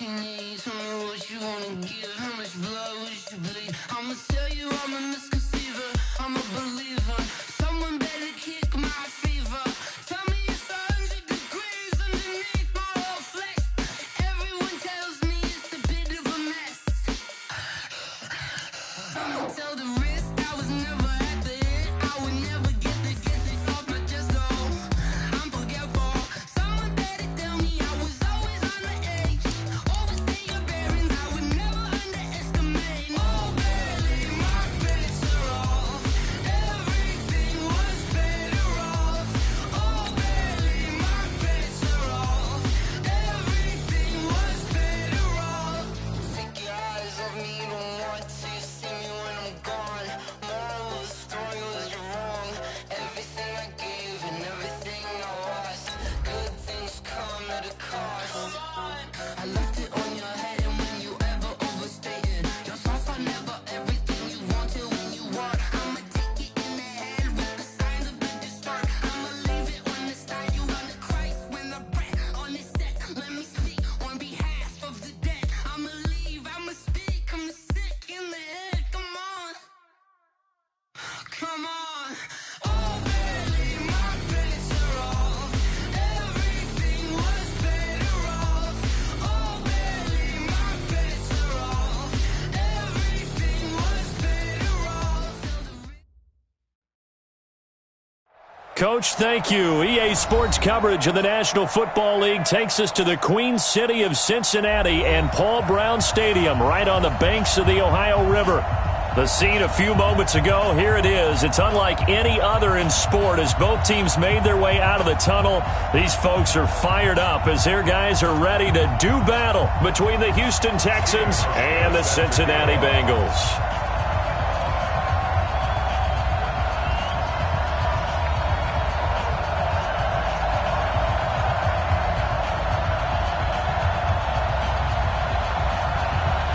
what you need, tell me what you wanna give, how much blood would you bleed? I'ma tell you I'm a misconceiver, I'm a believer. Someone better kick my fever. Tell me it's 100 degrees underneath my whole flesh. Everyone tells me it's a bit of a mess. I'ma tell the risk I was never at the end. I would never get this off my chest, though. I'm forgetful. Someone better tell me I was always on the edge. Overstay your bearings, I would never underestimate. Oh, barely, my bets are off. Everything was better off. Oh, barely, my bets are off. Everything was better off. Take your eyes off me, don't want to see me when I'm gone. Moral of the story was you're wrong. Everything I gave and everything I lost. Good things come at a cost. I left it on your head, and when you ever overstay it, your thoughts are never everything you wanted when you want. I'ma take it in the head with the signs of the distort. I'ma leave it on the side. You run the Christ when the breath on this set. Let me speak on behalf of the dead. I'ma leave, I'ma speak. I'm sick in the head. Come on, come on. Oh, barely, my bets are off. Everything was better off. Oh, barely, my bets are off. Everything was better off. Coach, thank you. EA Sports coverage of the National Football League takes us to the Queen City of Cincinnati and Paul Brown Stadium right on the banks of the Ohio River. The scene a few moments ago, here it is. It's unlike any other in sport as both teams made their way out of the tunnel. These folks are fired up as their guys are ready to do battle between the Houston Texans and the Cincinnati Bengals.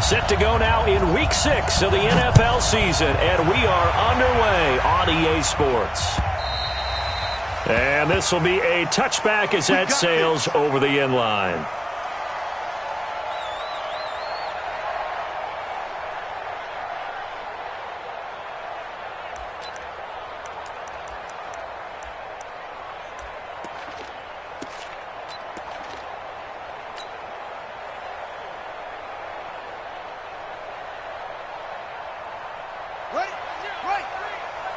Set to go now in Week 6 of the NFL season, and we are underway on EA Sports. And this will be a touchback as that sails over the end line.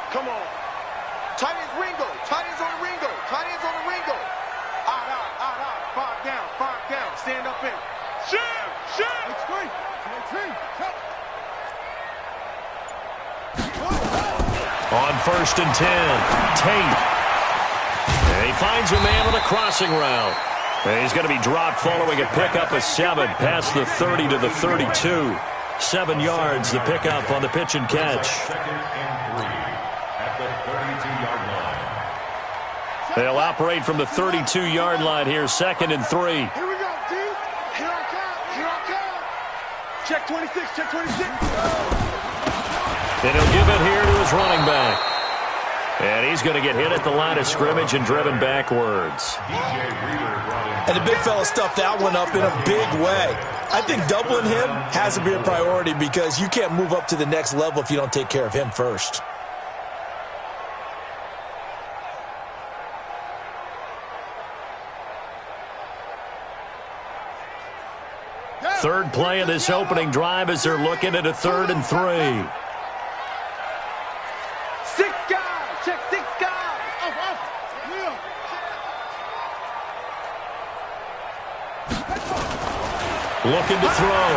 Come on. Tight ends Ringo. Tight ends on the Ringo. Tight ends on the Ringo. Out. 5 down. Stand up in. Shoot. On 1st and 10, Tate. And he finds a man on a crossing route. And he's going to be dropped following a pickup of 7 past the 30 to the 32. 7 yards, the pickup on the pitch and catch. They'll operate from the 32-yard line here, 2nd and 3. Here we go, D. Here I come. Check 26. And he'll give it here to his running back. And he's going to get hit at the line of scrimmage and driven backwards. And the big fella stuffed that one up in a big way. I think doubling him has to be a priority because you can't move up to the next level if you don't take care of him first. Third play of this opening drive as they're looking at a 3rd and 3. 6 guys. Check 6 guys. Looking to throw.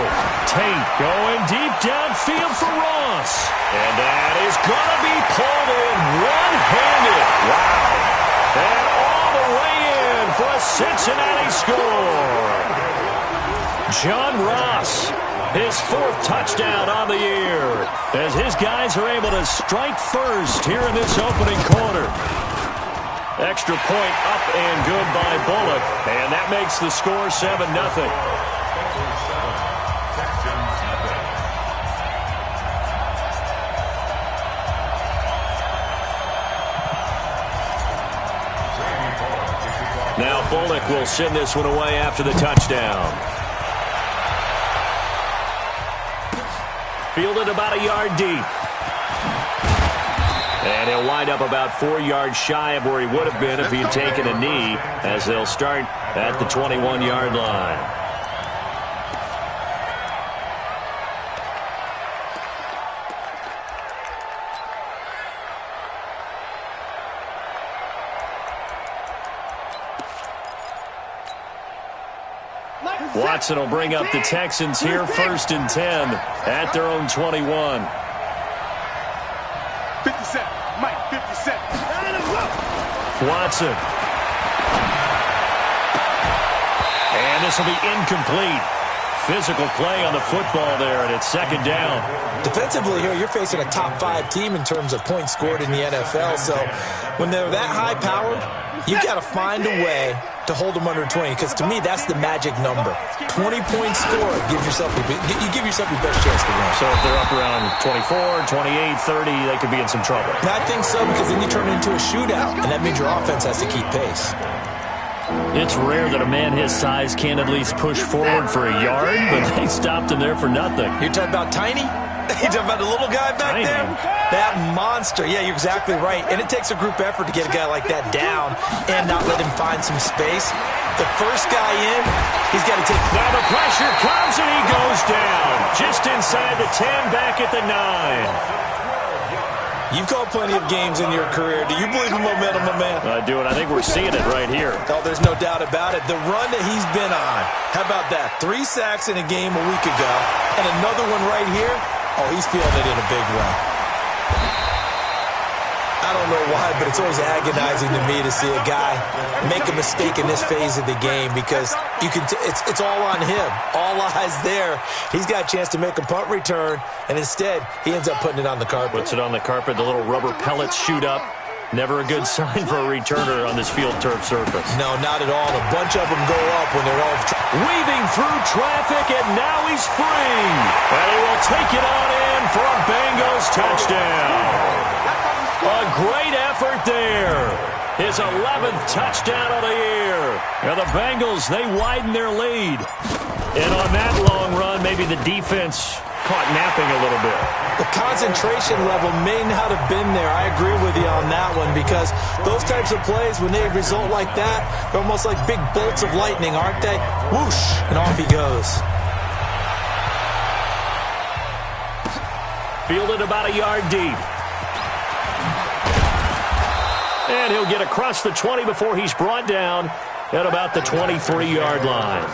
Tate going deep downfield for Ross. And that is going to be pulled in one-handed. Wow. And all the way in for a Cincinnati score. John Ross, his 4th touchdown on the year, as his guys are able to strike first here in this opening quarter. Extra point up and good by Bullock, and that makes the score 7-0. Now Bullock will send this one away after the touchdown. Fielded about a yard deep. And he'll wind up about 4 yards shy of where he would have been if he had taken a knee, as they'll start at the 21-yard line. Watson will bring up the Texans here, 1st and 10 at their own 21. 57, Mike, 57. Watson. And this will be incomplete. Physical play on the football there, and it's 2nd down. Defensively here, you're facing a top 5 team in terms of points scored in the NFL. So when they're that high-powered, you got to find a way to hold them under 20, because to me, that's the magic number. 20 points scored, you give yourself your best chance to win. So if they're up around 24, 28, 30, they could be in some trouble. I think so, because then you turn it into a shootout, and that means your offense has to keep pace. It's rare that a man his size can't at least push forward for a yard, but they stopped him there for nothing. You're talking about Tiny? You're talking about the little guy back Tiny. there? That monster. Yeah, you're exactly right. And it takes a group effort to get a guy like that down and not let him find some space. The first guy in, he's got to take... Now the pressure comes and he goes down. Just inside the 10, back at the 9. You've called plenty of games in your career. Do you believe in momentum, my man? I do, and I think we're seeing it right here. Oh, there's no doubt about it. The run that he's been on. How about that? 3 sacks in a game a week ago, and another one right here. Oh, he's feeling it in a big way. I don't know why, but it's always agonizing to me to see a guy make a mistake in this phase of the game, because you can. It's all on him. All eyes there. He's got a chance to make a punt return, and instead he ends up putting it on the carpet. Puts it on the carpet. The little rubber pellets shoot up. Never a good sign for a returner on this field turf surface. No, not at all. A bunch of them go up when they're all... Weaving through traffic, and now he's free. And he will take it on in for a Bengals touchdown. A great effort there. His 11th touchdown of the year. And the Bengals, they widen their lead. And on that long run, maybe the defense caught napping a little bit. The concentration level may not have been there. I agree with you on that one, because those types of plays, when they result like that, they're almost like big bolts of lightning, aren't they? Whoosh, and off he goes. Fielded about a yard deep. And he'll get across the 20 before he's brought down at about the 23-yard line.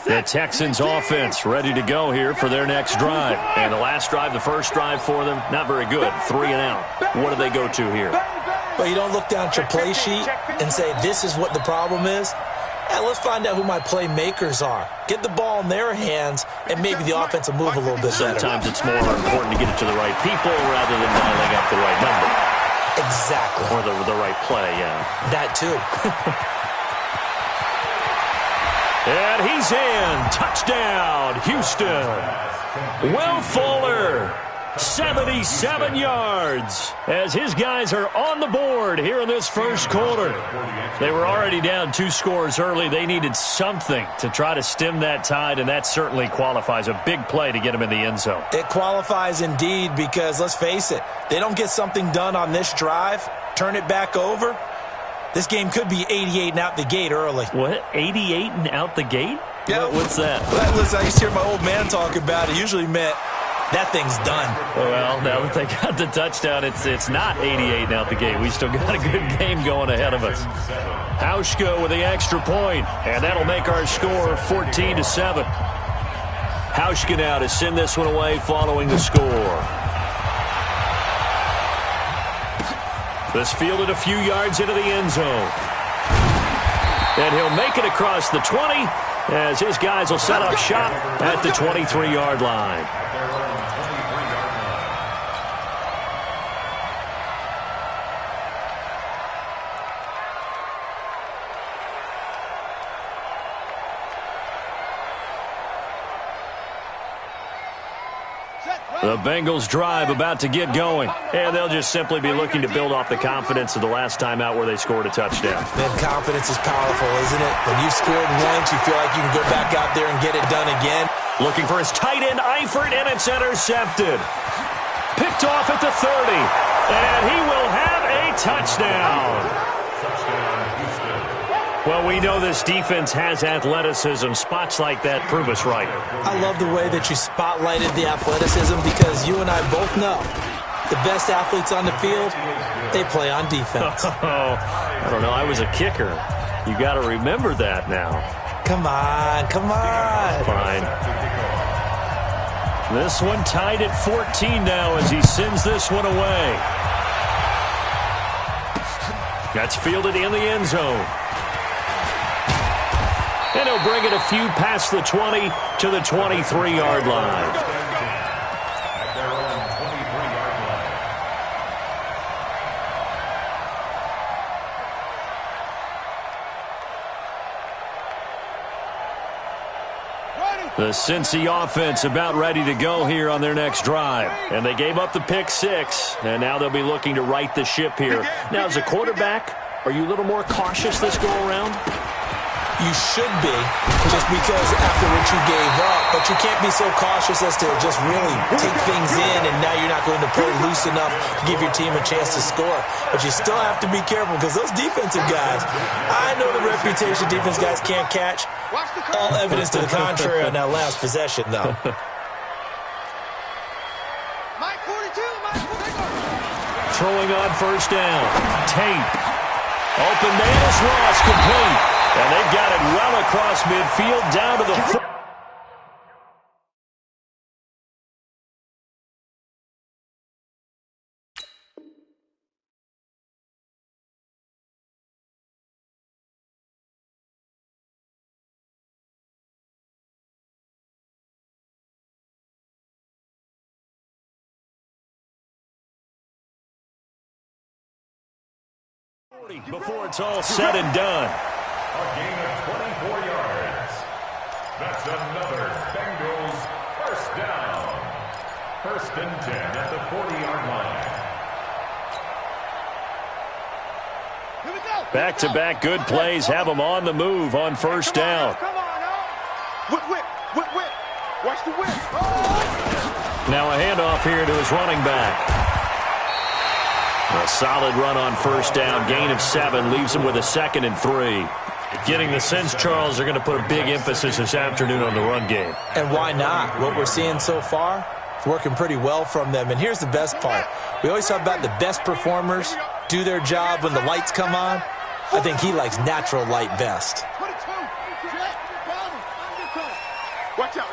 The Texans offense ready to go here for their next drive. And the last drive, the first drive for them, not very good. 3 and out. What do they go to here? Well, you don't look down at your play sheet and say, this is what the problem is. And let's find out who my playmakers are. Get the ball in their hands, and maybe the offense will move a little bit better. Sometimes it's more important to get it to the right people rather than dialing up the right number. Exactly. Or the right play, yeah. That too. And he's in. Touchdown, Houston. Will Fuller, 77 yards, as his guys are on the board here in this first quarter. They were already down 2 scores early. They needed something to try to stem that tide, and that certainly qualifies. A big play to get them in the end zone. It qualifies indeed, because let's face it, they don't get something done on this drive, turn it back over, this game could be 88 and out the gate early. What? 88 and out the gate? Yeah. What's that? Well, listen, I used to hear my old man talk about it. Usually meant that thing's done. Well, now that they got the touchdown, it's not 88 and out the gate. We still got a good game going ahead of us. Hauschka with the extra point, and that'll make our score 14-7. Hauschka now to send this one away following the score. This fielded a few yards into the end zone. And he'll make it across the 20 as his guys will set up shop at the 23-yard line. The Bengals drive about to get going, and they'll just simply be looking to build off the confidence of the last time out where they scored a touchdown. Man, confidence is powerful, isn't it? When you've scored once, you feel like you can go back out there and get it done again. Looking for his tight end, Eifert, and it's intercepted. Picked off at the 30, and he will have a touchdown. Well, we know this defense has athleticism. Spots like that prove us right. I love the way that you spotlighted the athleticism because you and I both know the best athletes on the field, they play on defense. I don't know. I was a kicker. You got to remember that now. Come on, come on. Fine. This one tied at 14 now as he sends this one away. That's fielded in the end zone. And he'll bring it a few past the 20 to the 23-yard line. The Cincy offense about ready to go here on their next drive. And they gave up the pick 6, and now they'll be looking to right the ship here. Now, as a quarterback, are you a little more cautious this go-around? You should be, just because after what you gave up, but you can't be so cautious as to just really take things in, and now you're not going to play loose enough to give your team a chance to score. But you still have to be careful because those defensive guys, I know the reputation defense guys can't catch. All evidence to the contrary on that last possession, though. Throwing on first down. Tate. Open Davis Ross complete. And they've got it well across midfield down to the before it's all said and done. A gain of 24 yards. That's another Bengals first down. 1st and 10 at the 40-yard line. Back-to-back good plays have them on the move on first down. Come on now. Whip. Watch the whip. Now a handoff here to his running back. A solid run on first down. Gain of 7 leaves him with a 2nd and 3. Getting the sense, Charles, they're going to put a big emphasis this afternoon on the run game. And why not? What we're seeing so far, it's working pretty well from them. And here's the best part. We always talk about the best performers do their job when the lights come on. I think he likes natural light best. Watch out.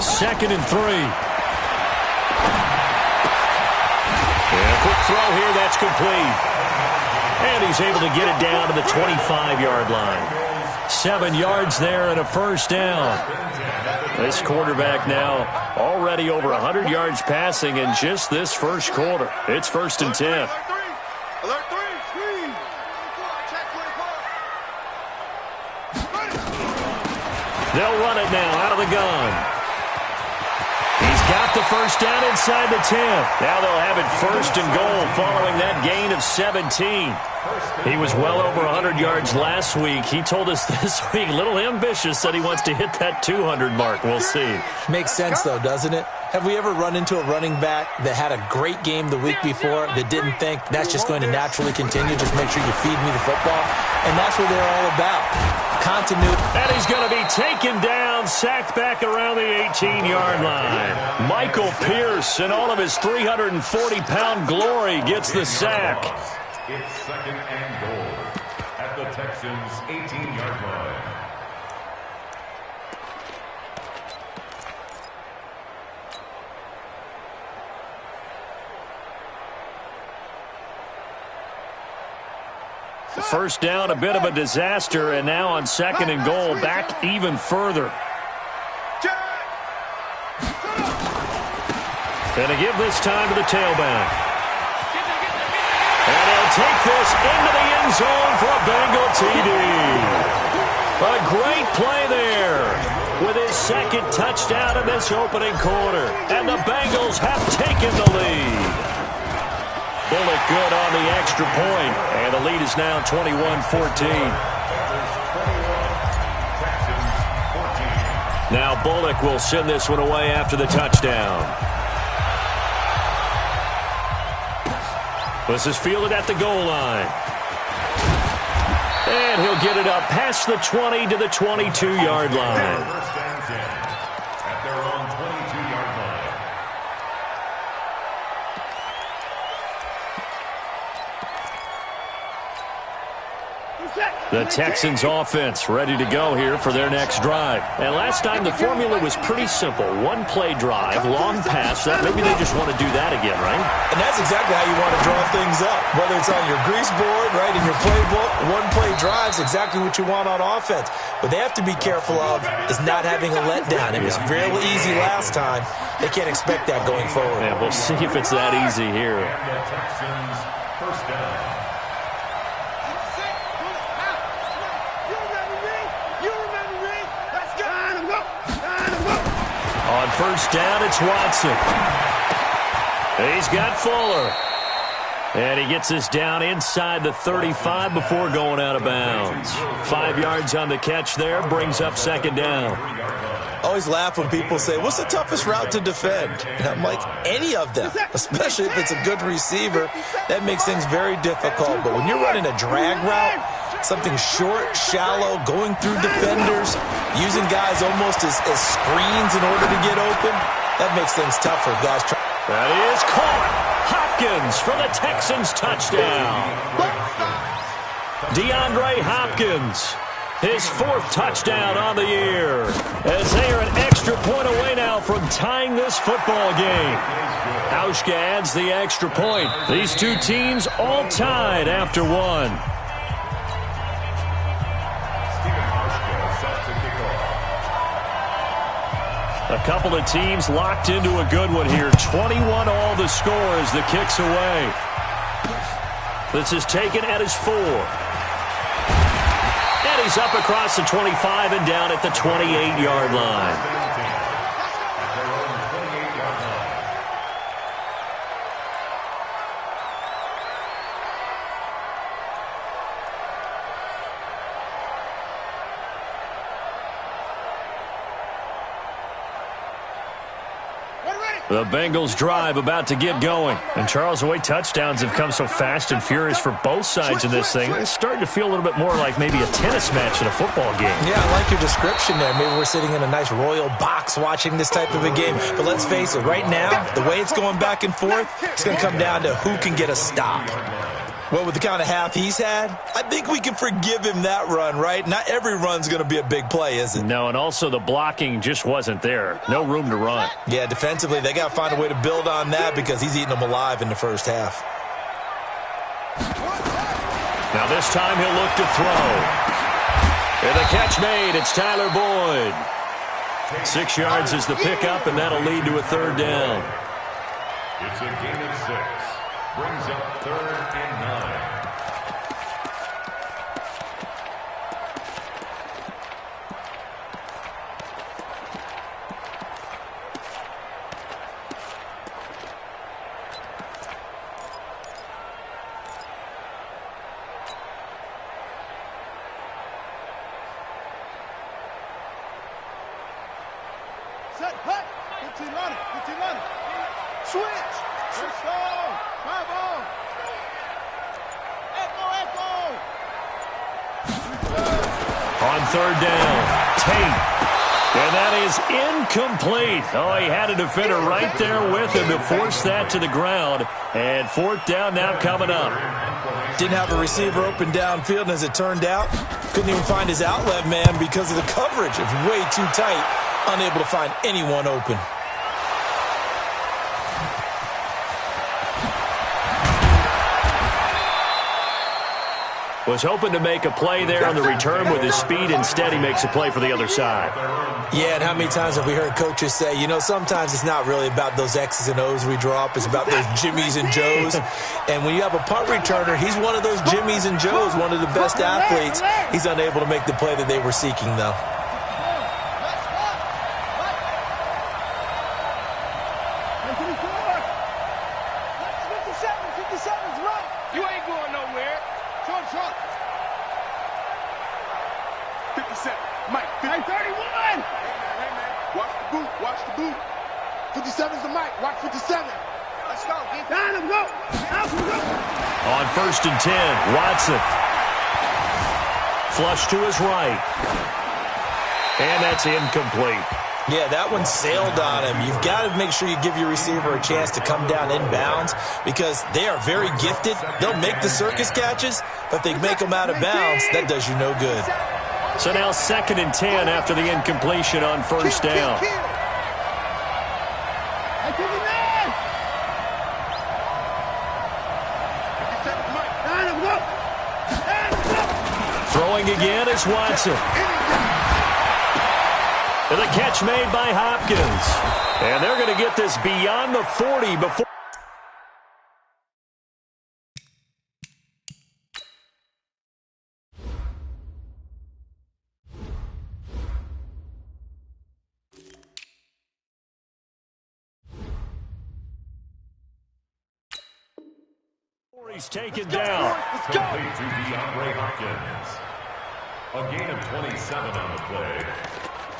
2nd and 3. And a quick throw here, that's complete. And he's able to get it down to the 25-yard line. 7 yards there and a first down. This quarterback now already over 100 yards passing in just this first quarter. It's 1st and 10. Alert 3. They'll run it now out of the gun. He's got the first down inside the 10. Now they'll have it 1st and goal following that gain of 17. He was well over 100 yards last week. He told us this week, a little ambitious, that he wants to hit that 200 mark. We'll see. Makes sense, though, doesn't it? Have we ever run into a running back that had a great game the week before that didn't think that's just going to naturally continue? Just make sure you feed me the football. And that's what they're all about. Continuity. And he's going to be taken down, sacked back around the 18-yard line. Michael Pierce, in all of his 340-pound glory, gets the sack. It's 2nd and goal at the Texans' 18-yard line. First down, a bit of a disaster, and now on 2nd and goal, back even further. And to give this time to the tailback. And he'll take this into the end zone for a Bengal TD. A great play there. second touchdown in this opening quarter. And the Bengals have taken the lead. Bullock good on the extra point. And the lead is now 21-14. Now Bullock will send this one away after the touchdown. This is fielded at the goal line. And he'll get it up past the 20 to the 22-yard line. First and 10 at their own 22-yard line. The Texans offense ready to go here for their next drive. And last time the formula was pretty simple. One play drive, long pass. Maybe they just want to do that again, right? And that's exactly how you want to draw things up. Whether it's on your grease board, right, in your playbook, one play drive is exactly what you want on offense. What they have to be careful of is not having a letdown. It was real easy last time. They can't expect that going forward. Yeah, we'll see if it's that easy here. And the Texans first down. On first down, it's Watson. He's got Fuller. And he gets this down inside the 35 before going out of bounds. 5 yards on the catch there, brings up second down. Always laugh when people say, what's the toughest route to defend? And I'm like, any of them, especially if it's a good receiver. That makes things very difficult. But when you're running a drag route, something short, shallow, going through defenders, using guys almost as screens in order to get open, that makes things tougher. Guys, that is caught. Hopkins for the Texans touchdown. DeAndre Hopkins, his 4th touchdown on the year, as they are an extra point away now from tying this football game. Hauschka adds the extra point. These two teams all tied after one. A couple of teams locked into a good one here. 21 all the score as the kick's away. This is taken at his 4. And he's up across the 25 and down at the 28-yard line. The Bengals drive about to get going. And Charles, the way touchdowns have come so fast and furious for both sides in this thing, it's starting to feel a little bit more like maybe a tennis match in a football game. Yeah, I like your description there. Maybe we're sitting in a nice royal box watching this type of a game. But let's face it, right now, the way it's going back and forth, it's going to come down to who can get a stop. Well, with the kind of half he's had, I think we can forgive him that run, right? Not every run's going to be a big play, is it? No, and also the blocking just wasn't there. No room to run. Yeah, defensively, they got to find a way to build on that because he's eating them alive in the first half. Now this time he'll look to throw. And the catch made. It's Tyler Boyd. 6 yards is the pickup, and that'll lead to a 3rd down. It's a gain of 6. Brings up 3rd and 9. Set, hut, 15 running, 15 running. Switch. Let's go. Come on. Echo. On 3rd down, Tate. And that is incomplete. Oh, he had a defender right there with him to force that to the ground. And 4th down now coming up. Didn't have a receiver open downfield, and as it turned out, couldn't even find his outlet man because of the coverage. It's way too tight, unable to find anyone open. Was hoping to make a play there on the return with his speed. Instead, he makes a play for the other side. Yeah, and how many times have we heard coaches say, you know, sometimes it's not really about those X's and O's we draw up. It's about those Jimmies and Joes. And when you have a punt returner, he's one of those Jimmies and Joes, one of the best athletes. He's unable to make the play that they were seeking, though. Scoop. 57's the mic. Watch 57. Let's go. Get down and go. On 1st and 10, Watson. Flush to his right. And that's incomplete. Yeah, that one sailed on him. You've got to make sure you give your receiver a chance to come down inbounds because they are very gifted. They'll make the circus catches, but if they make them out of bounds, that does you no good. So now 2nd and 10 after the incompletion on 1st down. Throwing again is Watson. And the catch made by Hopkins. And they're going to get this beyond the 40 before. He's taken down. Complete to DeAndre Hopkins. A gain of 27 on the play.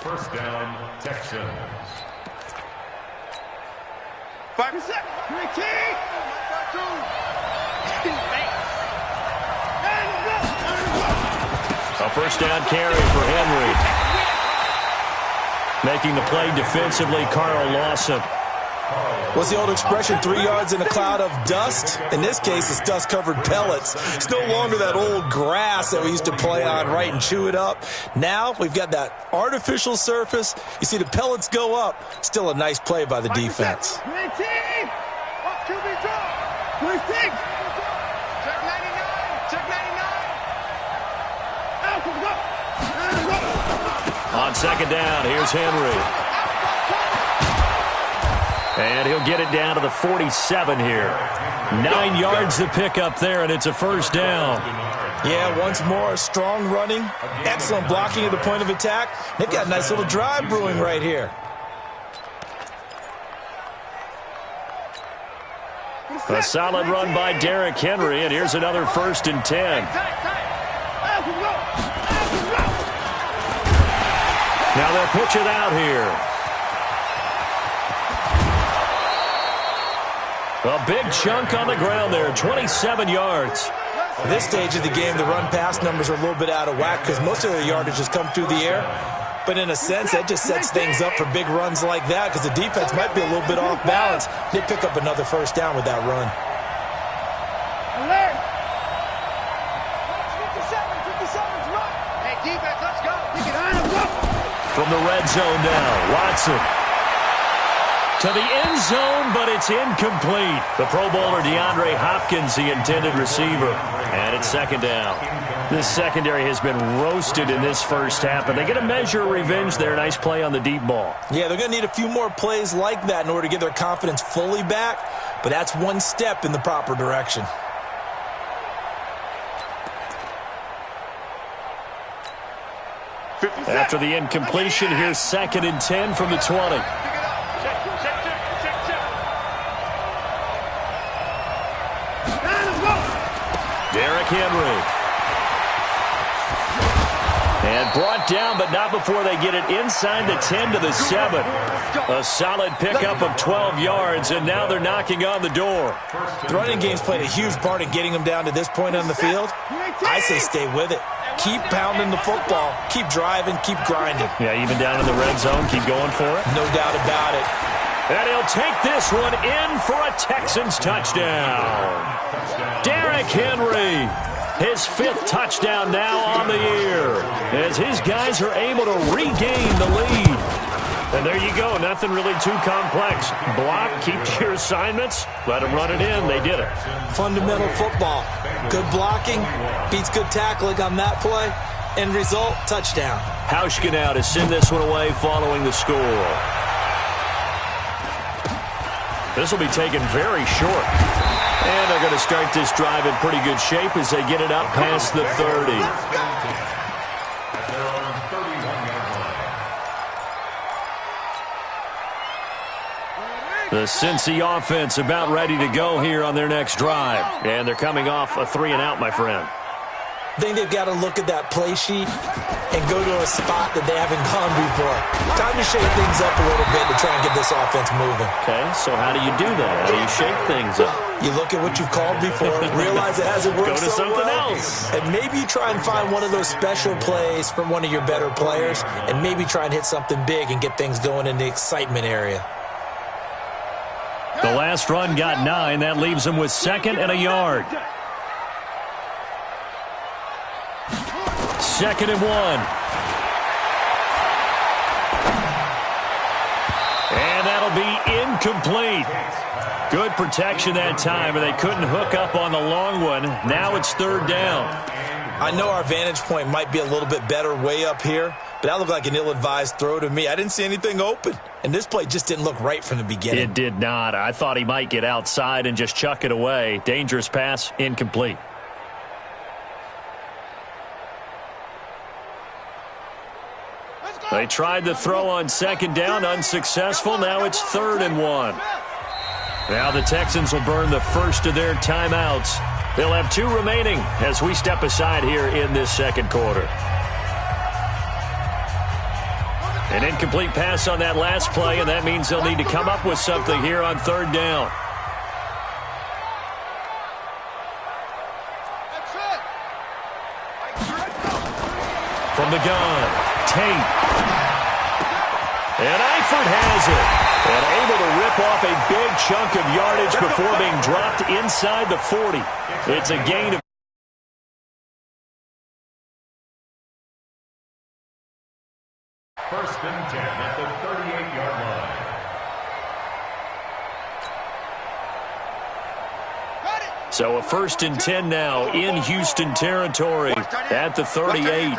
1st down, Texans. 5 seconds. A 1st down carry for Henry. Making the play defensively, Carl Lawson. What's the old expression, 3 yards in a cloud of dust? In this case, it's dust-covered pellets. It's no longer that old grass that we used to play on, right, and chew it up. Now we've got that artificial surface. You see the pellets go up. Still a nice play by the defense. On 2nd down, here's Henry. And he'll get it down to the 47 here. 9 yards to pick up there, and it's a 1st down. Yeah, once more, strong running, excellent blocking at the point of attack. They've got a nice little drive brewing right here. A solid run by Derrick Henry, and here's another 1st and 10. Now they'll pitch it out here. A big chunk on the ground there, 27 yards. At this stage of the game, the run-pass numbers are a little bit out of whack because most of their yardage has come through the air. But in a sense, that just sets things up for big runs like that because the defense might be a little bit off balance. They pick up another 1st down with that run. Alert! 57's run. Hey, defense, let's go. From the red zone now, Watson. To the end zone, but it's incomplete. The Pro Bowler DeAndre Hopkins, the intended receiver. And it's 2nd down. This secondary has been roasted in this 1st half, but they get a measure of revenge there. Nice play on the deep ball. Yeah, they're going to need a few more plays like that in order to get their confidence fully back, but that's one step in the proper direction. After the incompletion, here's 2nd and 10 from the 20. Derrick Henry. And brought down, but not before they get it inside the 10 to the 7. A solid pickup of 12 yards, and now they're knocking on the door. The running game's played a huge part in getting them down to this point on the field. I say stay with it. Keep pounding the football. Keep driving. Keep grinding. Yeah, even down in the red zone, keep going for it. No doubt about it. And he'll take this one in for a Texans touchdown. Derrick Henry, his 5th touchdown now on the year, as his guys are able to regain the lead. And there you go, nothing really too complex. Block, keep to your assignments, let them run it in. They did it. Fundamental football. Good blocking beats good tackling on that play. End result, touchdown. Hauschka now to send this one away following the score. This will be taken very short. And they're going to start this drive in pretty good shape as they get it up past the 30. The Cincy offense about ready to go here on their next drive. And they're coming off a 3-and-out, my friend. I think they've got to look at that play sheet and go to a spot that they haven't gone before. Time to shake things up a little bit to try and get this offense moving. Okay, so how do you do that? How do you shake things up? You look at what you've called before, realize it hasn't worked Go to so something well, else. and maybe try and find one of those special plays from one of your better players, and maybe try and hit something big and get things going in the excitement area. The last run got 9. That leaves him with 2nd and a yard. 2nd and 1. And that'll be incomplete. Good protection that time, and they couldn't hook up on the long one. Now it's 3rd down. I know our vantage point might be a little bit better way up here, but that looked like an ill-advised throw to me. I didn't see anything open, and this play just didn't look right from the beginning. It did not. I thought he might get outside and just chuck it away. Dangerous pass, incomplete. They tried the throw on 2nd down, unsuccessful. Now it's 3rd and 1. Now the Texans will burn the first of their timeouts. They'll have 2 remaining as we step aside here in this 2nd quarter. An incomplete pass on that last play, and that means they'll need to come up with something here on 3rd down. From the gun, Tate. And Eifert has it. And able to rip off a big chunk of yardage before being dropped inside the 40. It's a gain of 1st and 10 at the 38-yard line. So a 1st and 10 now in Houston territory at the 38.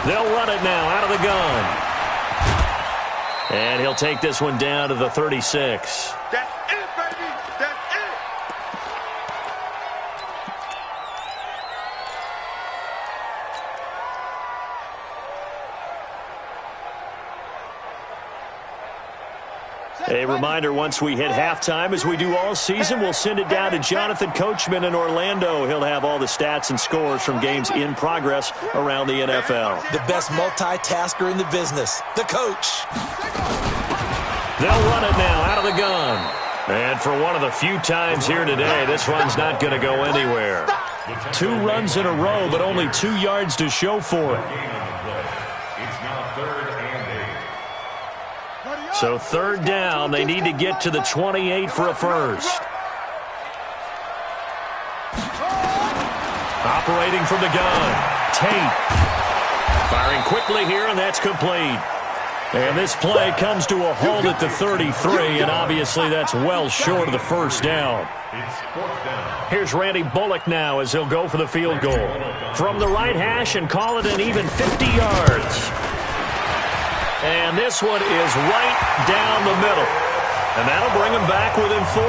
They'll run it now out of the gun. And he'll take this one down to the 36. That's it, baby. That's it. A reminder, once we hit halftime, as we do all season, we'll send it down to Jonathan Coachman in Orlando. He'll have all the stats and scores from games in progress around the NFL. The best multitasker in the business, the coach. They'll run it now out of the gun. And for one of the few times here today, this run's not going to go anywhere. 2 runs in a row, but only 2 yards to show for it. It's now 3rd and 8. So 3rd down, they need to get to the 28 for a first. Operating from the gun, Tate. Firing quickly here, and that's complete. And this play comes to a halt at the 33, and obviously that's well short of the first down. It's 4th down. Here's Randy Bullock now as he'll go for the field goal. From the right hash and call it an even 50 yards. And this one is right down the middle. And that'll bring him back within 4.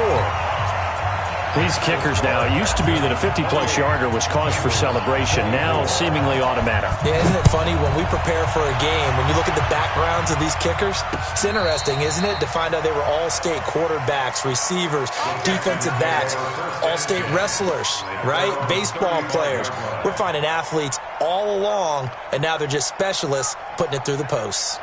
These kickers now, it used to be that a 50-plus yarder was cause for celebration, now seemingly automatic. Yeah, isn't it funny when we prepare for a game, when you look at the backgrounds of these kickers, it's interesting, isn't it, to find out they were all-state quarterbacks, receivers, defensive backs, all-state wrestlers, right? Baseball players. We're finding athletes all along, and now they're just specialists putting it through the posts.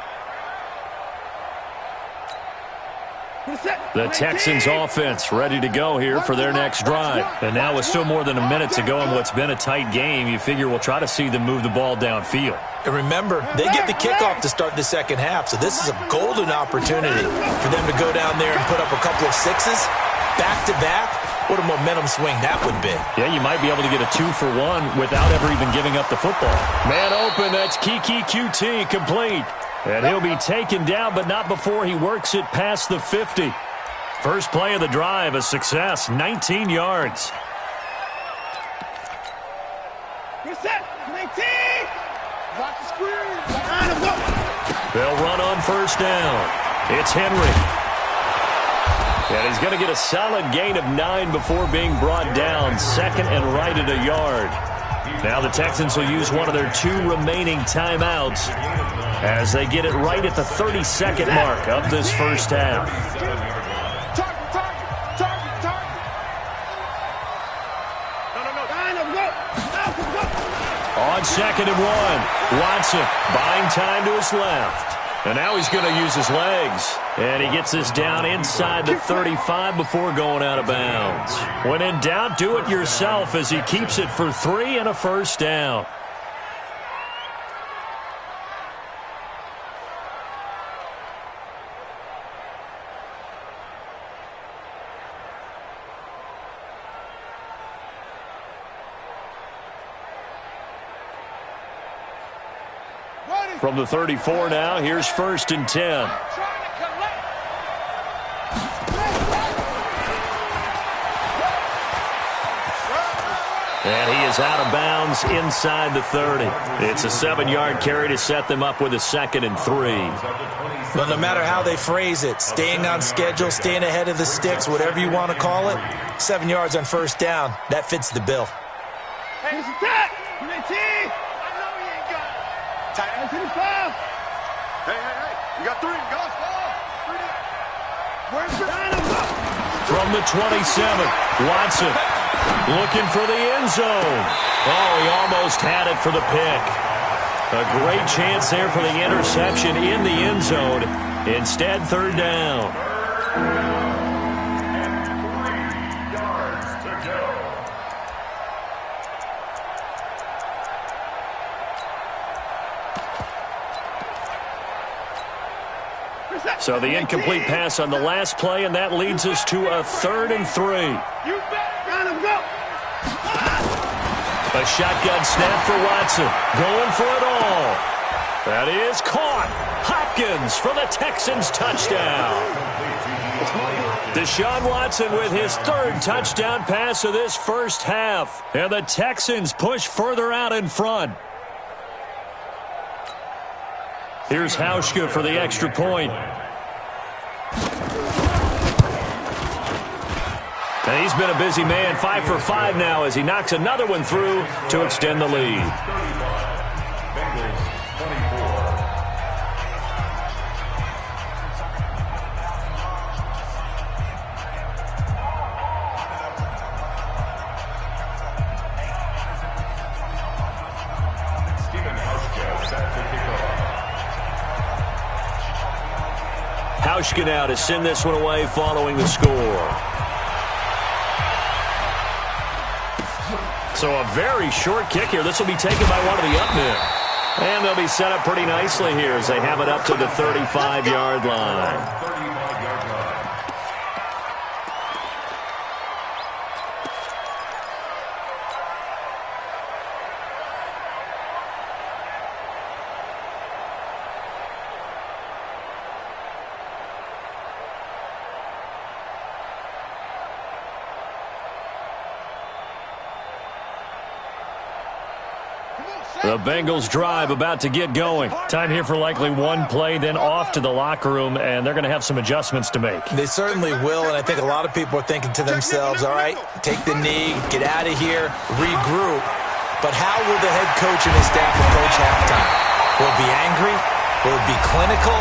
The Texans offense ready to go here for their next drive. And now with still more than a minute to go in what's been a tight game, you figure we'll try to see them move the ball downfield. And remember, they get the kickoff to start the second half, so this is a golden opportunity for them to go down there and put up a couple of 6s back-to-back. What a momentum swing that would be. Yeah, you might be able to get a 2-for-1 without ever even giving up the football. Man open, that's Kiki QT, complete. And he'll be taken down, but not before he works it past the 50. First play of the drive, a success, 19 yards. Reset, 19. Block the screen. They'll run on first down. It's Henry. And he's going to get a solid gain of 9 before being brought down. 2nd and right at a yard. Now the Texans will use one of their 2 remaining timeouts as they get it right at the 32nd mark of this first half. on 2nd and 1. Watson buying time to his left. And now he's going to use his legs. And he gets this down inside the 35 before going out of bounds. When in doubt, do it yourself as he keeps it for 3 and a first down. From the 34 now, here's 1st and 10. And he is out of bounds inside the 30. It's a 7-yard carry to set them up with a 2nd and 3. But no matter how they phrase it, staying on schedule, staying ahead of the sticks, whatever you want to call it, 7 yards on 1st down, that fits the bill. Hey, it's attack! I know he ain't got it. Tight end to the 5. Hey. You got 3. Go. 3 down. Where's the From the 27, Watson looking for the end zone. Oh, he almost had it for the pick. A great chance there for the interception in the end zone. Instead, 3rd down. And 3 yards to go. So the incomplete pass on the last play, and that leads us to a 3rd and 3. You better let him go. A shotgun snap for Watson. Going for it all. That is caught. Hopkins for the Texans touchdown. Deshaun Watson with his 3rd touchdown pass of this first half. And the Texans push further out in front. Here's Hauschka for the extra point. And he's been a busy man, 5 for 5 now as he knocks another one through to extend the lead. 35, Bengals 24. Stephen Hauschka set to kick off. Hauschka now to send this one away following the score. So a very short kick here. This will be taken by one of the up men. And they'll be set up pretty nicely here as they have it up to the 35-yard line. 35-yard line. The Bengals drive about to get going. Time here for likely one play, then off to the locker room, and they're going to have some adjustments to make. They certainly will, and I think a lot of people are thinking to themselves, all right, take the knee, get out of here, regroup. But how will the head coach and his staff approach halftime? Will it be angry? Will it be clinical?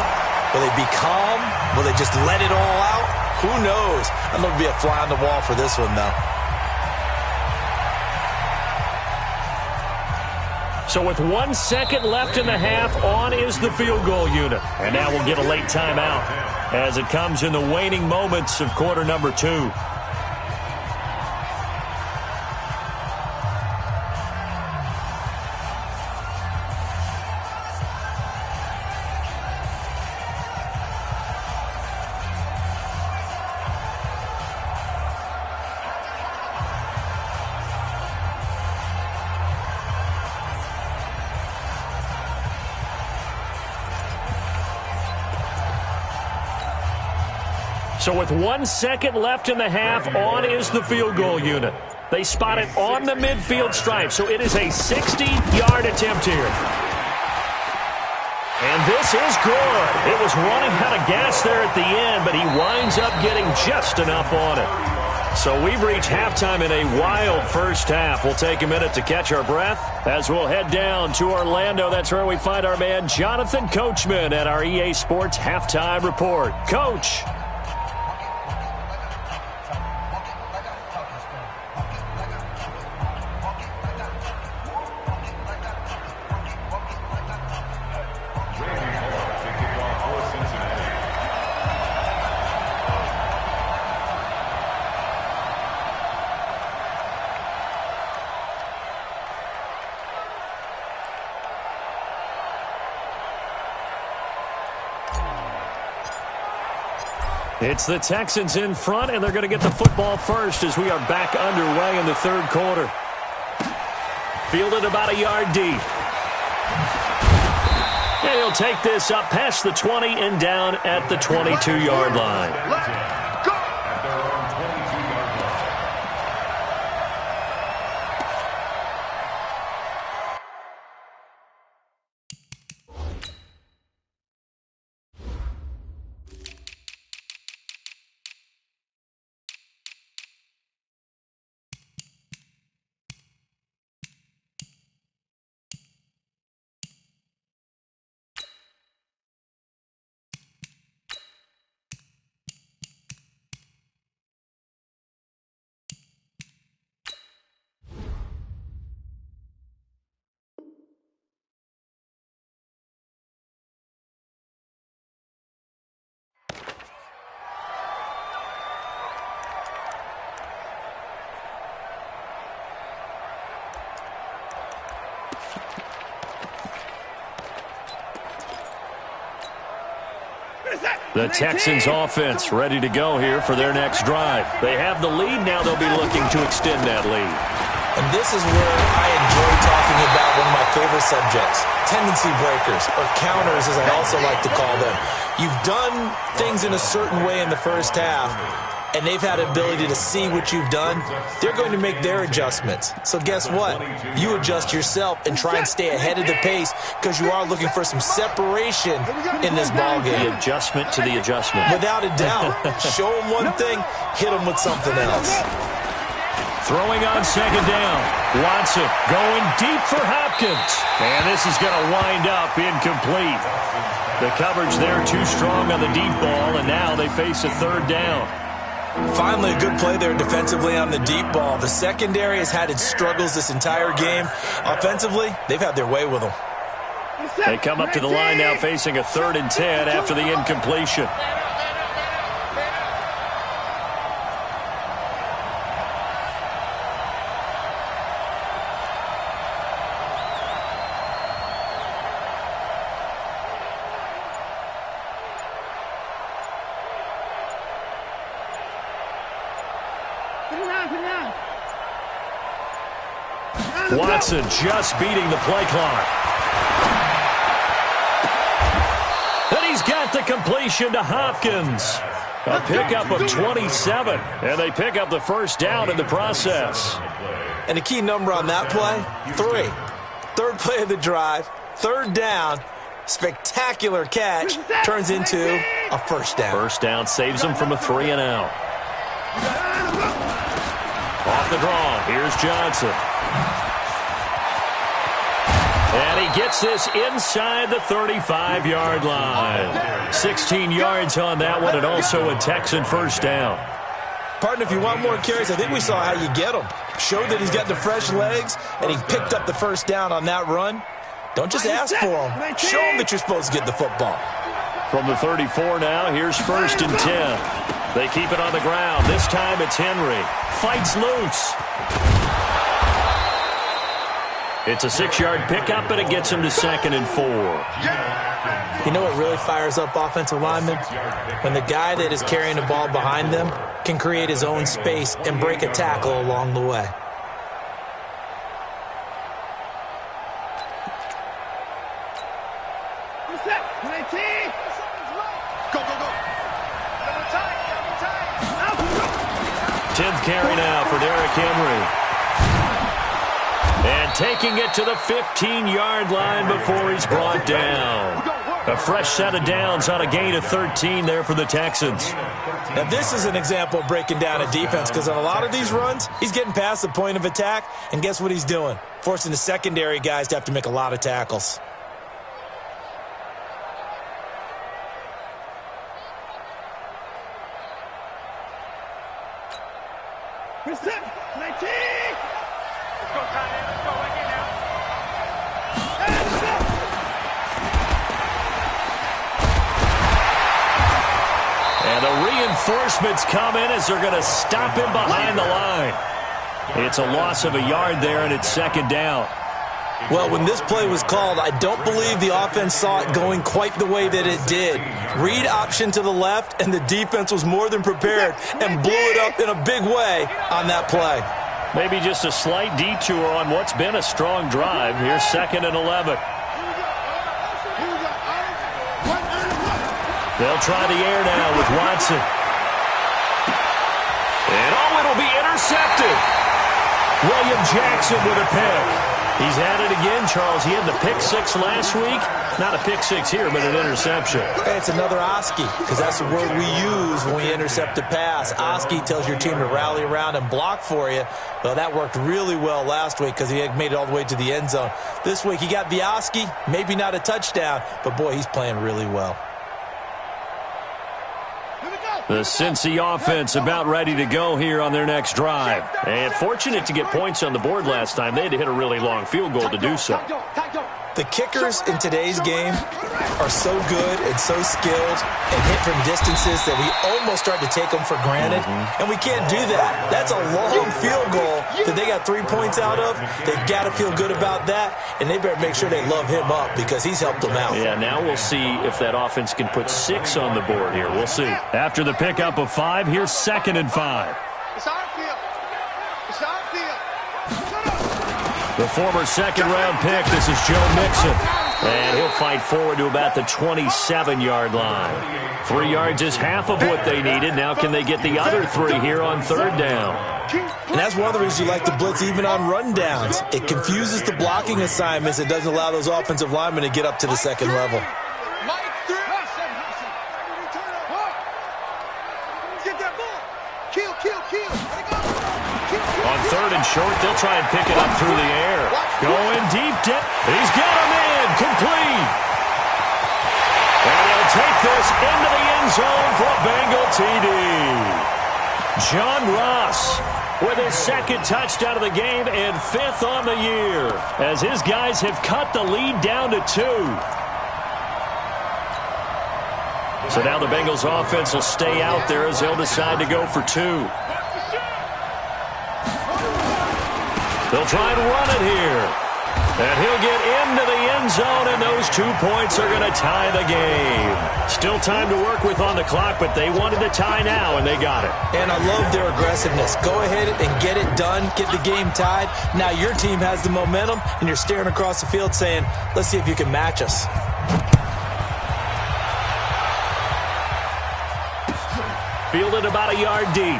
Will they be calm? Will they just let it all out? Who knows? I'd love to be a fly on the wall for this one, though. So with 1 second left in the half, on is the field goal unit. And now we'll get a late timeout as it comes in the waning moments of quarter number 2. So with 1 second left in the half, on is the field goal unit. They spot it on the midfield stripe, so it is a 60-yard attempt here. And this is good. It was running out of gas there at the end, but he winds up getting just enough on it. So we've reached halftime in a wild first half. We'll take a minute to catch our breath as we'll head down to Orlando. That's where we find our man Jonathan Coachman at our EA Sports Halftime Report. Coach. It's the Texans in front, and they're going to get the football first as we are back underway in the third quarter. Fielded about a yard deep. And he'll take this up past the 20 and down at the 22-yard line. The Texans offense ready to go here for their next drive. They have the lead. Now they'll be looking to extend that lead. And this is where I enjoy talking about one of my favorite subjects, tendency breakers, or counters as I also like to call them. You've done things in a certain way in the first half, and they've had the ability to see what you've done. They're going to make their adjustments. So guess what? You adjust yourself and try and stay ahead of the pace because you are looking for some separation in this ballgame. The adjustment to the adjustment. Without a doubt. Show them one thing, hit them with something else. Throwing on second down. Watson going deep for Hopkins. And this is going to wind up incomplete. The coverage there too strong on the deep ball, and now they face a third down. Finally, a good play there defensively on the deep ball. The secondary has had its struggles this entire game. Offensively, they've had their way with them. They come up to the line now facing a 3rd and 10 after the incompletion. Watson just beating the play clock. And he's got the completion to Hopkins. A pickup of 27. And they pick up the first down in the process. And the key number on that play, 3. Third play of the drive, 3rd down. Spectacular catch turns into a first down. First down saves him from a 3 and out. Off the draw, here's Johnson. And he gets this inside the 35-yard line. 16 yards on that one, and also a Texan first down. Partner, if you want more carries, I think we saw how you get him. Showed that he's got the fresh legs, and he picked up the first down on that run. Don't just ask for him. Show him that you're supposed to get the football. From the 34 now, here's 1st and 10. They keep it on the ground. This time it's Henry. Fights loose. It's a 6-yard pickup, and it gets him to 2nd and 4. You know what really fires up offensive linemen? When the guy that is carrying the ball behind them can create his own space and break a tackle along the way. Go, go, go. 10th carry now for Derrick Henry. And taking it to the 15-yard line before he's brought down. A fresh set of downs on a gain of 13 there for the Texans. Now this is an example of breaking down a defense, because on a lot of these runs, he's getting past the point of attack, and guess what he's doing? Forcing the secondary guys to have to make a lot of tackles. And the reinforcements come in as they're going to stop him behind the line. It's a loss of a yard there, and it's 2nd down. Well, when this play was called, I don't believe the offense saw it going quite the way that it did. Read option to the left, and the defense was more than prepared and blew it up in a big way on that play. Maybe just a slight detour on what's been a strong drive. Here's 2nd and 11. They'll try the air now with Watson. And it'll be intercepted. William Jackson with a pick. He's at it again, Charles. He had the pick 6 last week. Not a pick 6 here, but an interception. Hey, it's another Oski, because that's the word we use when we intercept a pass. Oski tells your team to rally around and block for you. Well, that worked really well last week because he had made it all the way to the end zone. This week, he got the Oski, maybe not a touchdown, but, boy, he's playing really well. The Cincy offense about ready to go here on their next drive. And fortunate to get points on the board last time. They had to hit a really long field goal to do so. The kickers in today's game are so good and so skilled and hit from distances that we almost start to take them for granted. And we can't do that. That's a long field goal that they got 3 points out of. They've got to feel good about that, and they better make sure they love him up because he's helped them out. Yeah, now we'll see if that offense can put 6 on the board here. We'll see. After the pickup of 5, here's 2nd and 5. It's our field. It's our field. The former 2nd-round pick, this is Joe Mixon. And he'll fight forward to about the 27-yard line. 3 yards is half of what they needed. Now can they get the other 3 here on 3rd down? And that's one of the reasons you like to blitz even on rundowns. It confuses the blocking assignments. It doesn't allow those offensive linemen to get up to the 2nd level. On 3rd and short, they'll try and pick it up through the air. Going deep. He's got him in. Complete. And he'll take this into the end zone for a Bengal TD. John Ross with his 2nd touchdown of the game and 5th on the year as his guys have cut the lead down to 2. So now the Bengals offense will stay out there as they'll decide to go for 2. They'll try and run it here. And he'll get into the end zone, and those 2 points are going to tie the game. Still time to work with on the clock, but they wanted to tie now, and they got it. And I love their aggressiveness. Go ahead and get it done, get the game tied. Now your team has the momentum, and you're staring across the field saying, let's see if you can match us. Fielded about a yard deep.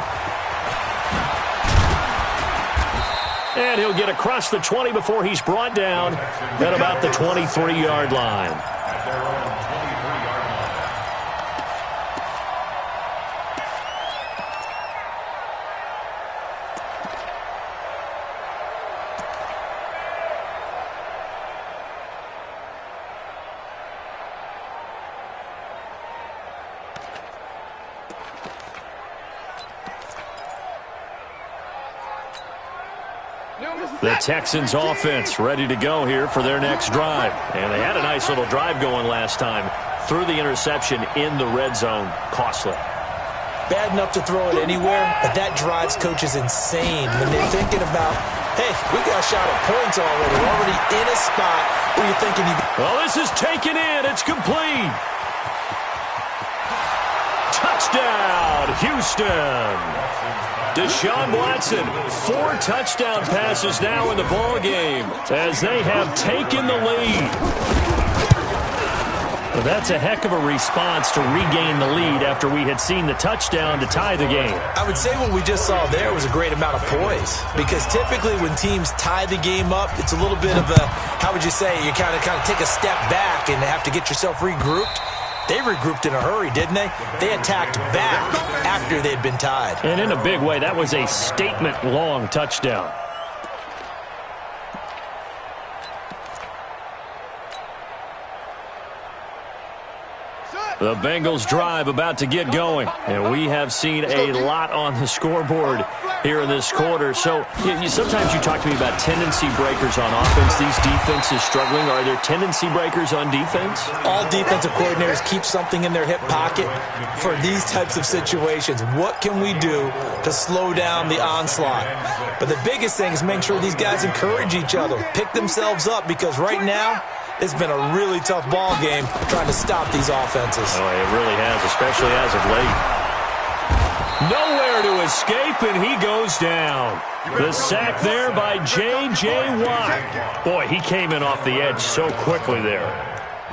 And he'll get across the 20 before he's brought down at about the 23-yard line. The Texans offense ready to go here for their next drive. And they had a nice little drive going last time. Threw the interception in the red zone. Costly. Bad enough to throw it anywhere, but that drives coaches insane when they're thinking about, hey, we got a shot at points already. We're already in a spot where you're thinking you... Well, this is taken in. It's complete. Touchdown, Houston. Deshaun Watson, 4 touchdown passes now in the ballgame as they have taken the lead. Well, that's a heck of a response to regain the lead after we had seen the touchdown to tie the game. I would say what we just saw there was a great amount of poise because typically when teams tie the game up, it's a little bit of a, how would you say, you kind of take a step back and have to get yourself regrouped. They regrouped in a hurry, didn't they? They attacked back after they'd been tied. And in a big way, that was a statement-long touchdown. Set. The Bengals drive about to get going, and we have seen a lot on the scoreboard here in this quarter. So sometimes you talk to me about tendency breakers on offense. These defenses struggling. Are there tendency breakers on defense? All defensive coordinators keep something in their hip pocket for these types of situations. What can we do to slow down the onslaught? But the biggest thing is make sure these guys encourage each other, pick themselves up, because right now, it's been a really tough ball game trying to stop these offenses. Oh, it really has, especially as of late. Nowhere to escape, and he goes down. The sack there by J.J. Watt. Boy, he came in off the edge so quickly there.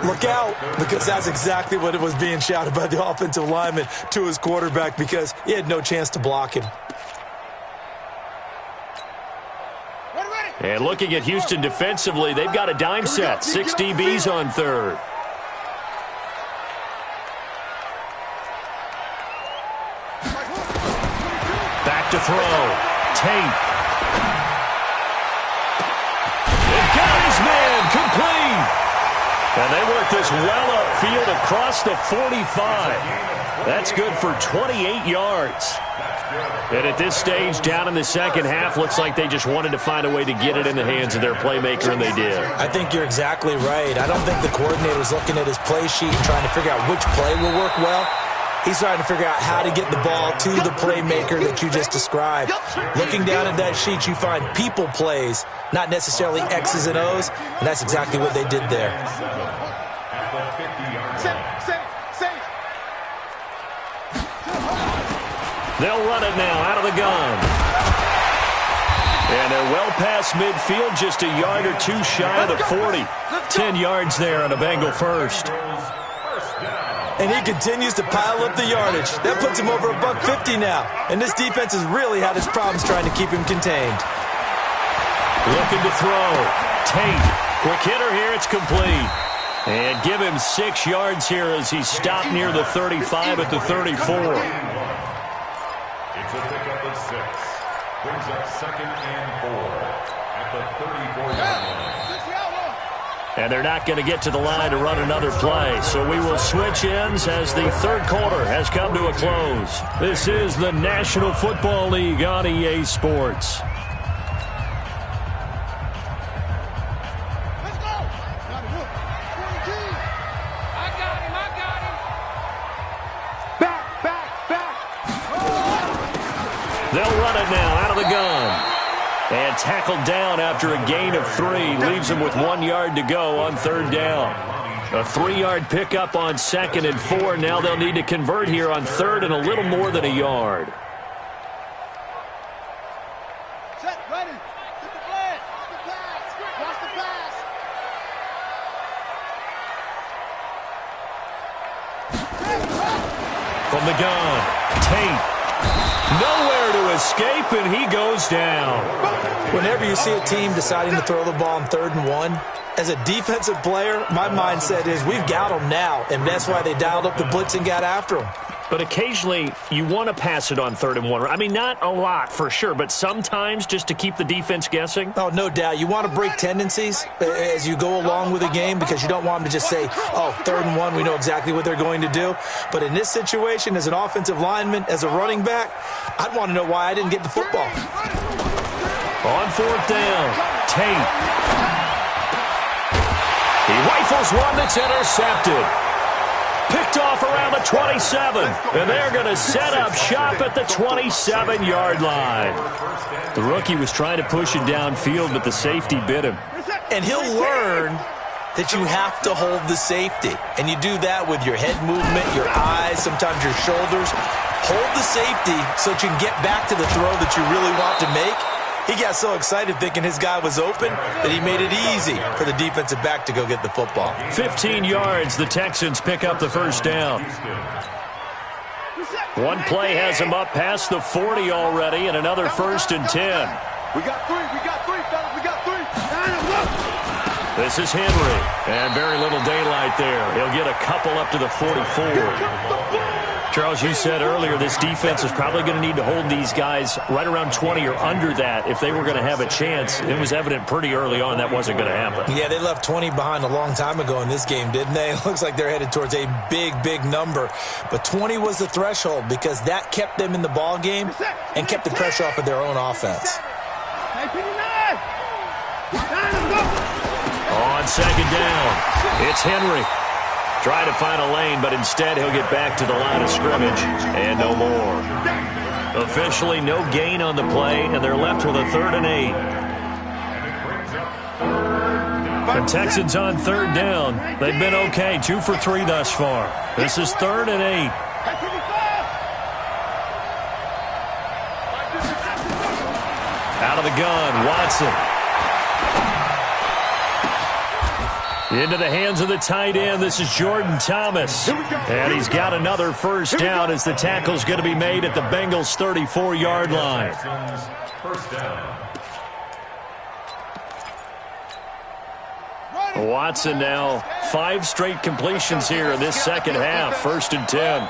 Look out, because that's exactly what it was being shouted by the offensive lineman to his quarterback, because he had no chance to block him. And looking at Houston defensively, they've got a dime set. 6 DBs on third. Back to throw. Tate. They've got his man complete. And they work this well upfield across the 45. That's good for 28 yards. And at this stage, down in the second half, looks like they just wanted to find a way to get it in the hands of their playmaker, and they did. I think you're exactly right. I don't think the coordinator's looking at his play sheet and trying to figure out which play will work well. He's trying to figure out how to get the ball to the playmaker that you just described. Looking down at that sheet, you find people plays, not necessarily X's and O's, and that's exactly what they did there. They'll run it now out of the gun. And they're well past midfield, just a yard or two shy of the 40. 10 yards there on a Bengal first. And he continues to pile up the yardage. That puts him over $150 now. And this defense has really had its problems trying to keep him contained. Looking to throw. Tate. Quick hitter here. It's complete. And give him 6 yards here as he stopped near the 35 at the 34. It's a pickup of 6. Brings up 2nd and 4 at the 34-yard line. And they're not going to get to the line to run another play. So we will switch ends as the third quarter has come to a close. This is the National Football League on EA Sports. Let's go. I got him. Back. They'll run it now out of the gun. And tackled down after a gain of 3. Leaves him with 1 yard to go on third down. A 3-yard pickup on 2nd and 4. Now they'll need to convert here on third and a little more than a yard. Set, ready. Get the flag. Watch the pass. From the gun, Tate. Nowhere to escape, and he goes down. Whenever you see a team deciding to throw the ball on 3rd and 1, as a defensive player, my mindset is we've got them now, and that's why they dialed up the blitz and got after them. But occasionally, you want to pass it on 3rd and 1. I mean, not a lot for sure, but sometimes just to keep the defense guessing. Oh, no doubt. You want to break tendencies as you go along with a game because you don't want them to just say, oh, 3rd and 1, we know exactly what they're going to do. But in this situation, as an offensive lineman, as a running back, I'd want to know why I didn't get the football. On 4th down, Tate. He rifles one that's intercepted. Picked off around the 27, and they're going to set up shop at the 27-yard line. The rookie was trying to push it downfield, but the safety bit him. And he'll learn that you have to hold the safety. And you do that with your head movement, your eyes, sometimes your shoulders. Hold the safety so that you can get back to the throw that you really want to make. He got so excited thinking his guy was open that he made it easy for the defensive back to go get the football. 15 yards, the Texans pick up the first down. One play has him up past the 40 already, and another 1st and 10. We got 3, fellas, we got 3. This is Henry, and very little daylight there. He'll get a couple up to the 44. Charles, you said earlier this defense is probably going to need to hold these guys right around 20 or under that if they were going to have a chance. It was evident pretty early on that wasn't going to happen. Yeah, they left 20 behind a long time ago in this game, didn't they? It looks like they're headed towards a big, big number. But 20 was the threshold because that kept them in the ball game and kept the pressure off of their own offense. On second down, it's Henry. Try to find a lane, but instead he'll get back to the line of scrimmage and no more. Officially no gain on the play, and they're left with a 3rd and 8. The Texans on 3rd down. They've been okay, 2 for 3 thus far. This is 3rd and 8. Out of the gun, Watson. Into the hands of the tight end. This is Jordan Thomas. And he's got another first down as the tackle's going to be made at the Bengals' 34-yard line. First down. Watson now 5 straight completions here in this second half. 1st and 10.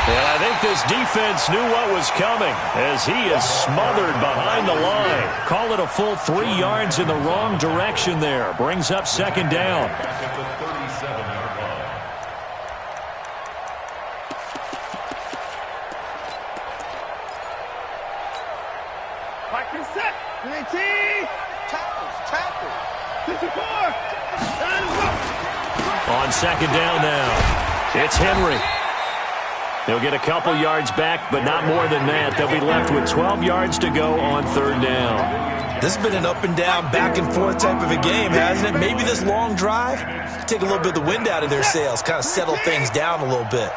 And I think this defense knew what was coming as he is smothered behind the line. Call it a full 3 yards in the wrong direction there. Brings up 2nd down. Back at the 37-yard line. Practice set. 19. Tackles. 54. On 2nd down now, it's Henry. They'll get a couple yards back, but not more than that. They'll be left with 12 yards to go on 3rd down. This has been an up and down, back and forth type of a game, hasn't it? Maybe this long drive, take a little bit of the wind out of their sails, kind of settle things down a little bit.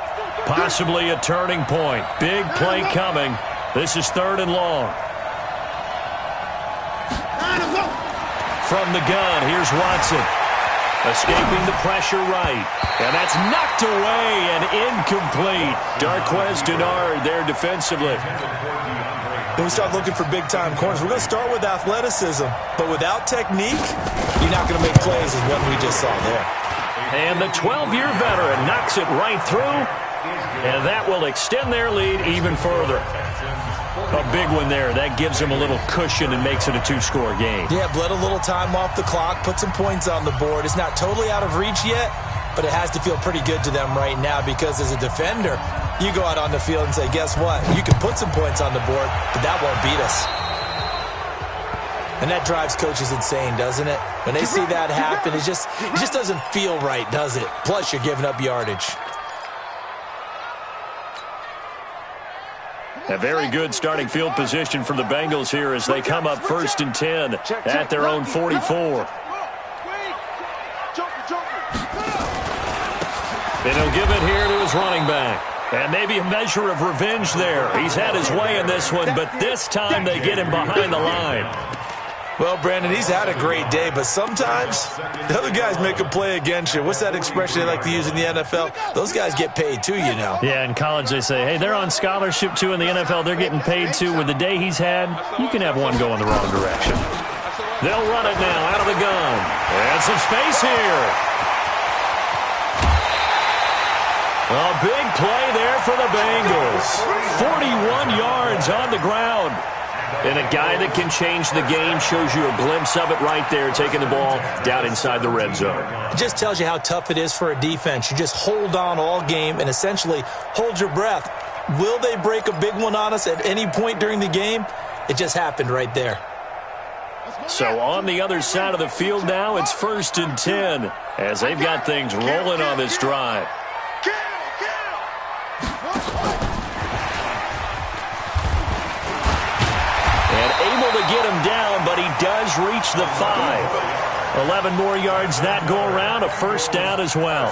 Possibly a turning point. Big play coming. This is 3rd and long. From the gun, here's Watson. Escaping the pressure right. And that's knocked away and incomplete. Darquez Denard there defensively. When we start looking for big-time corners, we're going to start with athleticism. But without technique, you're not going to make plays as what we just saw there. And the 12-year veteran knocks it right through. And that will extend their lead even further. A big one there. That gives them a little cushion and makes it a 2-score game. Yeah, bled a little time off the clock, put some points on the board. It's not totally out of reach yet, but it has to feel pretty good to them right now because as a defender, you go out on the field and say, guess what? You can put some points on the board, but that won't beat us. And that drives coaches insane, doesn't it? When they see that happen, it just doesn't feel right, does it? Plus, you're giving up yardage. A very good starting field position for the Bengals here as they come up 1st and 10 at their own 44. And he'll give it here to his running back. And maybe a measure of revenge there. He's had his way in this one, but this time they get him behind the line. Well, Brandon, he's had a great day, but sometimes the other guys make a play against you. What's that expression they like to use in the NFL? Those guys get paid too, you know. Yeah, in college they say, hey, they're on scholarship too. In the NFL, they're getting paid too. With the day he's had, you can have one go in the wrong direction. They'll run it now out of the gun. And some space here. A big play there for the Bengals. 41 yards on the ground. And a guy that can change the game shows you a glimpse of it right there, taking the ball down inside the red zone. It just tells you how tough it is for a defense. You just hold on all game and essentially hold your breath. Will they break a big one on us at any point during the game? It just happened right there. So on the other side of the field now, it's 1st and 10 as they've got things rolling on this drive. And able to get him down, but he does reach the 5. 11 more yards that go around, a 1st down as well.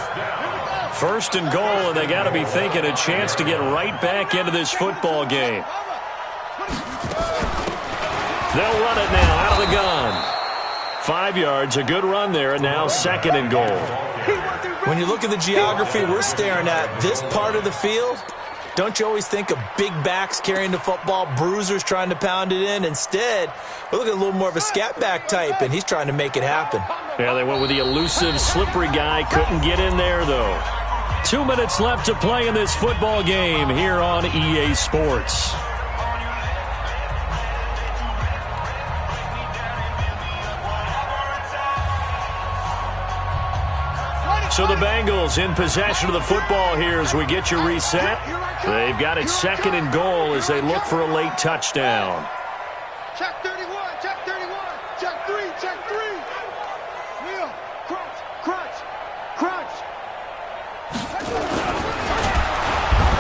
1st and goal, and they got to be thinking a chance to get right back into this football game. They'll run it now out of the gun. 5 yards, a good run there, and now 2nd and goal. When you look at the geography we're staring at, this part of the field, don't you always think of big backs carrying the football, bruisers trying to pound it in? Instead, we're looking at a little more of a scat back type, and he's trying to make it happen. Yeah, they went with the elusive, slippery guy. Couldn't get in there, though. 2 minutes left to play in this football game here on EA Sports. So the Bengals in possession of the football here as we get you reset. They've got it 2nd and goal as they look for a late touchdown. Check 31, check 31, check 3, check 3. Kneel, crunch, crunch, crunch.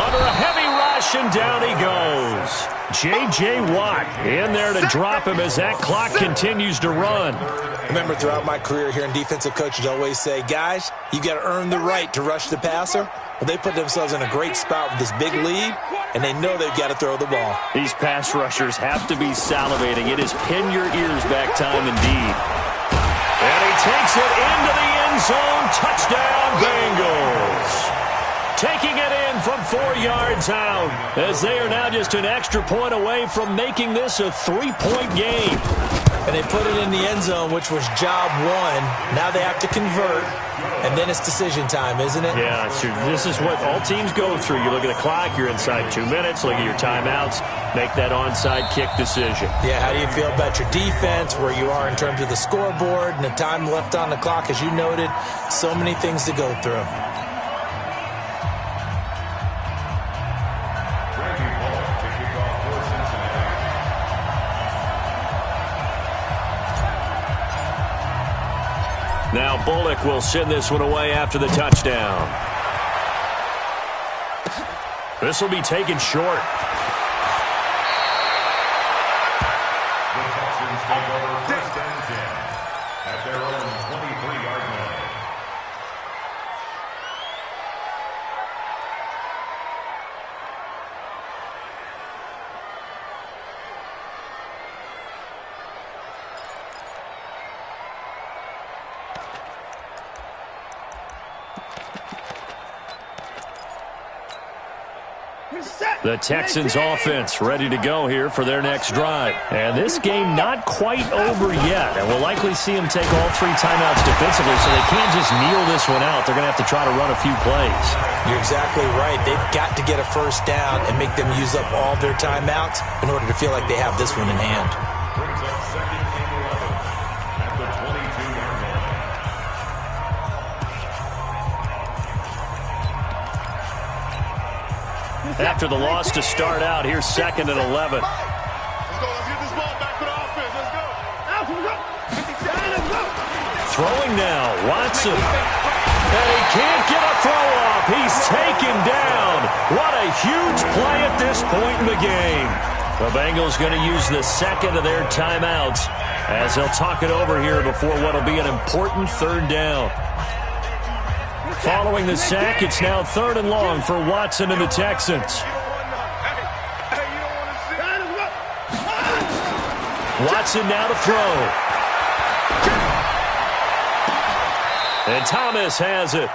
Under a heavy rush, and down he goes. J.J. Watt in there to drop him as that clock continues to run. Remember, throughout my career here in defensive coaches always say, guys, you got to earn the right to rush the passer. Well, they put themselves in a great spot with this big lead, and they know they've got to throw the ball. These pass rushers have to be salivating. It is pin your ears back time indeed. And he takes it into the end zone. Touchdown, Bengals. Taking it in from 4 yards out as they are now just an extra point away from making this a 3-point game. And they put it in the end zone, which was job one. Now they have to convert, and then it's decision time, isn't it? Yeah, so this is what all teams go through. You look at the clock, you're inside 2 minutes, look at your timeouts, make that onside kick decision. Yeah, how do you feel about your defense, where you are in terms of the scoreboard, and the time left on the clock, as you noted, so many things to go through. Now Bullock will send this one away after the touchdown. This will be taken short. The Texans take over 1st and 10 at their own 23-yard line. The Texans offense ready to go here for their next drive. And this game not quite over yet. And we'll likely see them take all 3 timeouts defensively, so they can't just kneel this one out. They're going to have to try to run a few plays. You're exactly right. They've got to get a first down and make them use up all their timeouts in order to feel like they have this one in hand. Brings up 2nd and 11 at the 22-yard line. After the loss to start out, here's 2nd and 11. Let's go. Let's get this ball back for the offense. Let's go. Throwing now, Watson. And he can't get a throw off. He's taken down. What a huge play at this point in the game. The Bengals going to use the 2nd of their timeouts as they'll talk it over here before what will be an important 3rd down. Following the sack, it's now 3rd and long for Watson and the Texans. Watson now to throw. And Thomas has it.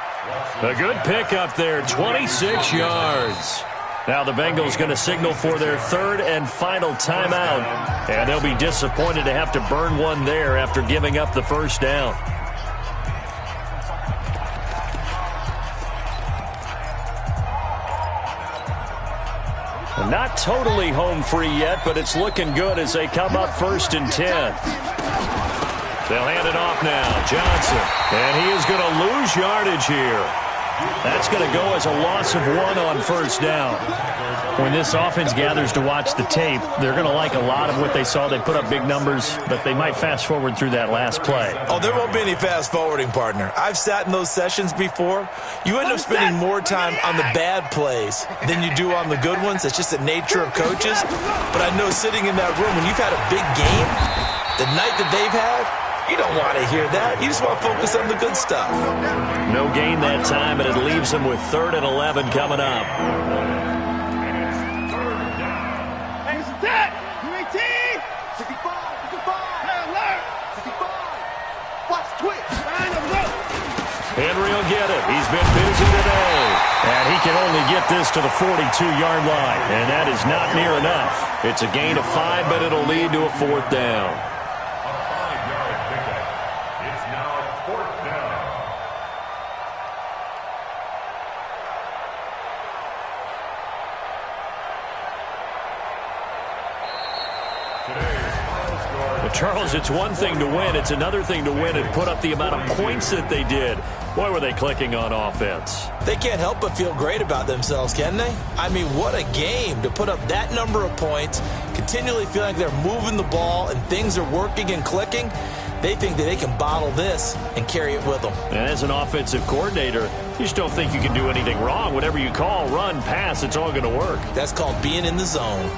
A good pickup there, 26 yards. Now the Bengals going to signal for their 3rd and final timeout. And they'll be disappointed to have to burn one there after giving up the first down. Not totally home free yet, but it's looking good as they come up 1st and 10. They'll hand it off now. Johnson. And he is going to lose yardage here. That's going to go as a loss of 1 on 1st down. When this offense gathers to watch the tape, they're going to like a lot of what they saw. They put up big numbers, but they might fast forward through that last play. Oh, there won't be any fast forwarding, partner. I've sat in those sessions before. You end up spending more time on the bad plays than you do on the good ones. That's just the nature of coaches. But I know sitting in that room, when you've had a big game, the night that they've had, you don't want to hear that. You just want to focus on the good stuff. No gain that time, and it leaves them with 3rd and 11 coming up. Henry will get it. He's been busy today. And he can only get this to the 42-yard line. And that is not near enough. It's a gain of 5, but it'll lead to a 4th down. A 5-yard pickup. It's now 4th down. Charles, it's one thing to win. It's another thing to win and put up the amount of points that they did. Boy, were they clicking on offense. They can't help but feel great about themselves, can they? I mean, what a game to put up that number of points, continually feel like they're moving the ball and things are working and clicking. They think that they can bottle this and carry it with them. And as an offensive coordinator, you just don't think you can do anything wrong. Whatever you call, run, pass, it's all going to work. That's called being in the zone.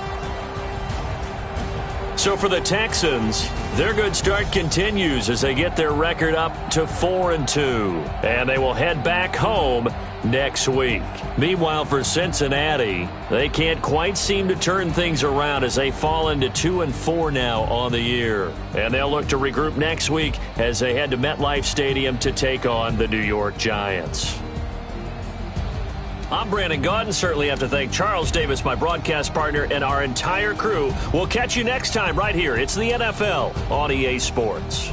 So for the Texans, their good start continues as they get their record up to 4-2. And they will head back home next week. Meanwhile, for Cincinnati, they can't quite seem to turn things around as they fall into 2-4 now on the year. And they'll look to regroup next week as they head to MetLife Stadium to take on the New York Giants. I'm Brandon Gaudin. Certainly have to thank Charles Davis, my broadcast partner, and our entire crew. We'll catch you next time right here. It's the NFL on EA Sports.